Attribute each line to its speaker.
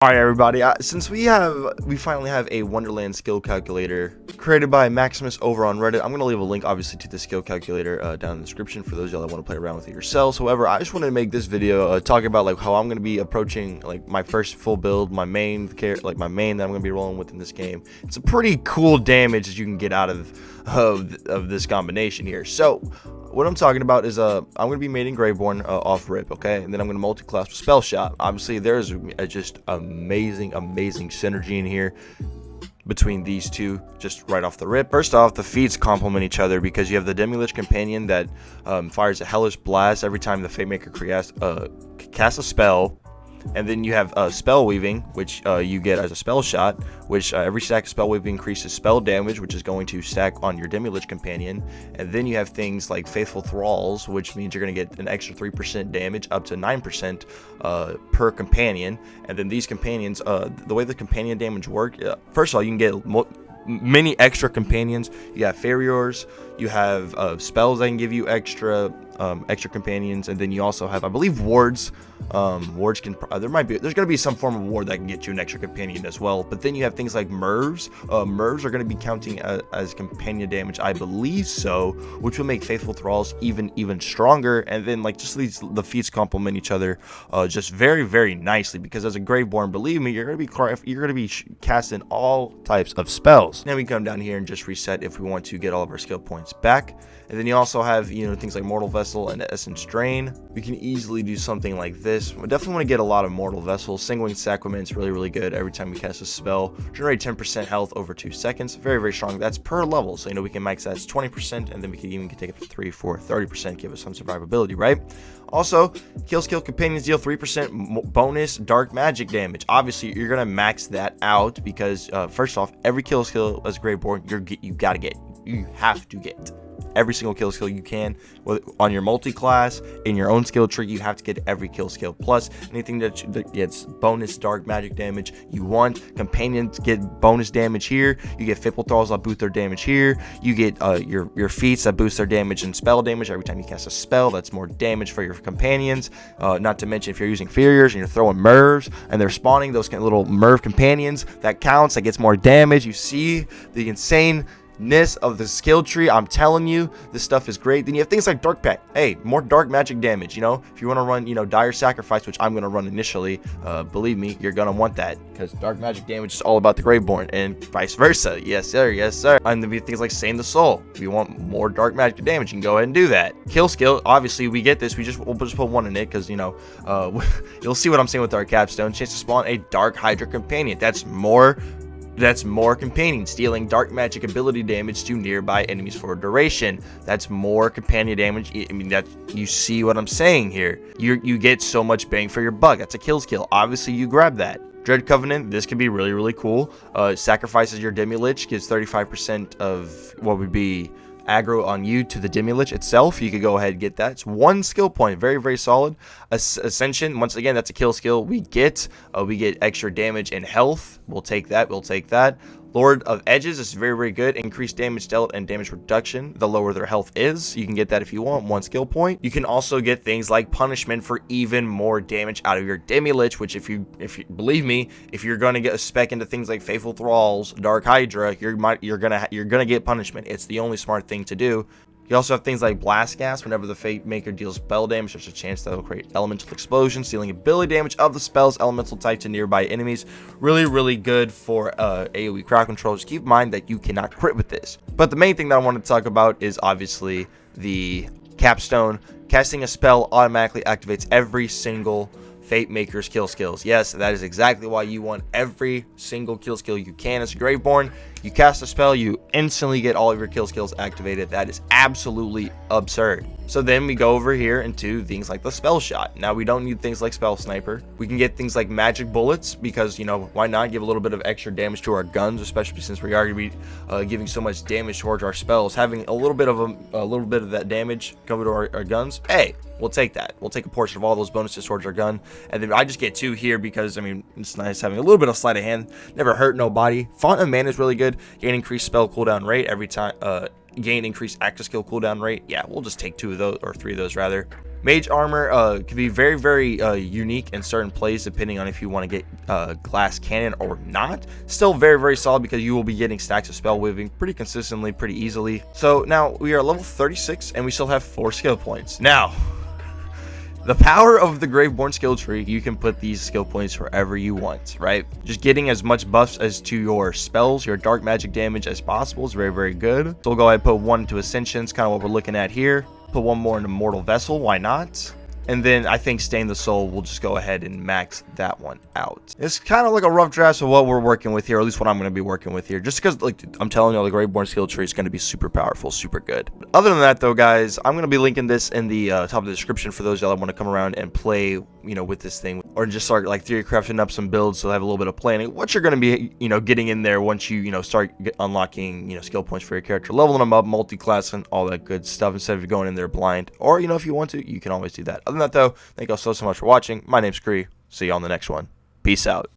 Speaker 1: Alright everybody, since we finally have a Wonderland skill calculator created by Maximus over on Reddit, I'm going to leave a link obviously to the skill calculator down in the description for those of y'all that want to play around with it yourselves. However, I just wanted to make this video talking about like how I'm going to be approaching like my first full build, my main that I'm going to be rolling with in this game. It's a pretty cool damage that you can get out of this combination here. So what I'm talking about is I'm going to be mating Graveborn off rip, okay? And then I'm going to multi-class with Spell Shot. Obviously, there's just amazing synergy in here between these two just right off the rip. First off, the feats complement each other because you have the Demi-Lich Companion that fires a Hellish Blast every time the Fate Maker casts a spell. And then you have spell weaving, which you get as a spell shot, which every stack of spell weaving increases spell damage, which is going to stack on your Demi-Lich Companion. And then you have things like Faithful Thralls, which means you're going to get an extra 3% damage, up to 9% per companion. And then these companions, the way the companion damage work, first of all, you can get many extra companions. You have Farriors, you have spells that can give you extra companions, and then you also have, I believe, wards. Wards can there's gonna be some form of ward that can get you an extra companion as well. But then you have things like Mervs. Mervs are gonna be counting as companion damage, I believe so, which will make Faithful Thralls even stronger. And then like just the feats complement each other just very nicely, because as a Graveborn, believe me, you're gonna be casting all types of spells. Now we come down here and just reset if we want to get all of our skill points back. And then you also have, things like Mortal Vessel and Essence Drain. We can easily do something like this. We definitely want to get a lot of Mortal Vessels. Sanguine Sacrament's really good every time we cast a spell. Generate 10% health over 2 seconds. Very strong. That's per level. So, we can max that as 20%, and then we can even take it to 3, 4, 30%, give us some survivability, right? Also, Kill Skill Companions deal 3% bonus dark magic damage. Obviously, you're going to max that out because, first off, every kill skill as Graveborn, you have to get every single kill skill you can on your multi-class. In your own skill tree, you have to get every kill skill, plus anything that gets bonus dark magic damage you want. Companions get bonus damage here. You get Faithful Thralls that boost their damage here. You get your feats that boost their damage and spell damage every time you cast a spell. That's more damage for your companions. Not to mention if you're using Farriors and you're throwing Mervs and they're spawning those little Merv companions, that counts. That gets more damage. You see the insane of the skill tree. I'm telling you, this stuff is great. Then you have things like Dark Pact. Hey, more dark magic damage. If you want to run, Dire Sacrifice, which I'm going to run initially, believe me, you're going to want that, because dark magic damage is all about the Graveborn, and vice versa. Yes sir. And then things like Stain the Soul. If you want more dark magic damage, you can go ahead and do that. Kill skill, obviously we get this. We'll just put one in it, because you'll see what I'm saying with our capstone. Chance to spawn a Dark Hydra Companion. That's more companions, dealing dark magic ability damage to nearby enemies for a duration. That's more companion damage. I mean, that, you see what I'm saying here. You get so much bang for your buck. That's a kill skill. Obviously, you grab that. Dread Covenant, this can be really cool. Sacrifices your Demi-Lich, gives 35% of what would be aggro on you to the Demi-Lich itself. You could go ahead and get that. It's 1 skill point. Very solid. Ascension, once again, that's a kill skill. We get extra damage and health. We'll take that. Lord of Edges is very good. Increased damage dealt and damage reduction the lower their health is. You can get that if you want, 1 skill point. You can also get things like Punishment for even more damage out of your Demi-Lich, which if you believe me, if you're gonna get a spec into things like Faithful Thralls, Dark Hydra, you're gonna get Punishment. It's the only smart thing to do. You also have things like Blast Gas. Whenever the Fate Maker deals spell damage, there's a chance that will create elemental explosions, dealing ability damage of the spell's elemental type to nearby enemies. Really good for AoE crowd control. Just keep in mind that you cannot crit with this. But the main thing that I want to talk about is obviously the capstone. Casting a spell automatically activates every single Fate Maker's kill skills. Yes, that is exactly why you want every single kill skill you can as a Graveborn. You cast a spell, you instantly get all of your kill skills activated. That is absolutely absurd. So then we go over here into things like the Spell Shot. Now we don't need things like Spell Sniper. We can get things like Magic Bullets, because why not give a little bit of extra damage to our guns, especially since we are going to be giving so much damage towards our spells. Having a little bit of that damage come to our guns, hey, we'll take that. We'll take a portion of all those bonuses towards our gun. And then I just get 2 here because, I mean, it's nice having a little bit of sleight of hand. Never hurt nobody. Font of Mana is really good. You can increase spell cooldown rate every time gain increased active skill cooldown rate. Yeah, we'll just take 2 of those, or 3 of those rather. Mage armor can be very unique in certain plays depending on if you want to get glass cannon or not. Still very solid because you will be getting stacks of spell weaving pretty consistently, pretty easily. So now we are level 36 and we still have 4 skill points. Now, the power of the Graveborn skill tree, you can put these skill points wherever you want, right? Just getting as much buffs as to your spells, your dark magic damage as possible is very good. So we'll go ahead and put 1 to Ascensions, kind of what we're looking at here. Put 1 more into Mortal Vessel, why not? And then I think Stain the Soul, we'll just go ahead and max that one out. It's kind of like a rough draft of what we're working with here, or at least what I'm going to be working with here. Just because, like, I'm telling you, the Graveborn skill tree is going to be super powerful, super good. But other than that, though, guys, I'm going to be linking this in the top of the description for those that want to come around and play, you know, with this thing. Or just start, like, theory crafting up some builds so have a little bit of planning. What you're going to be, you know, getting in there once you, you know, start unlocking, you know, skill points for your character. Leveling them up, multi-class, and all that good stuff instead of going in there blind. Or, you know, if you want to, you can always do that. Other than that, though, thank you all so much for watching. My name's Kree. See you on the next one. Peace out.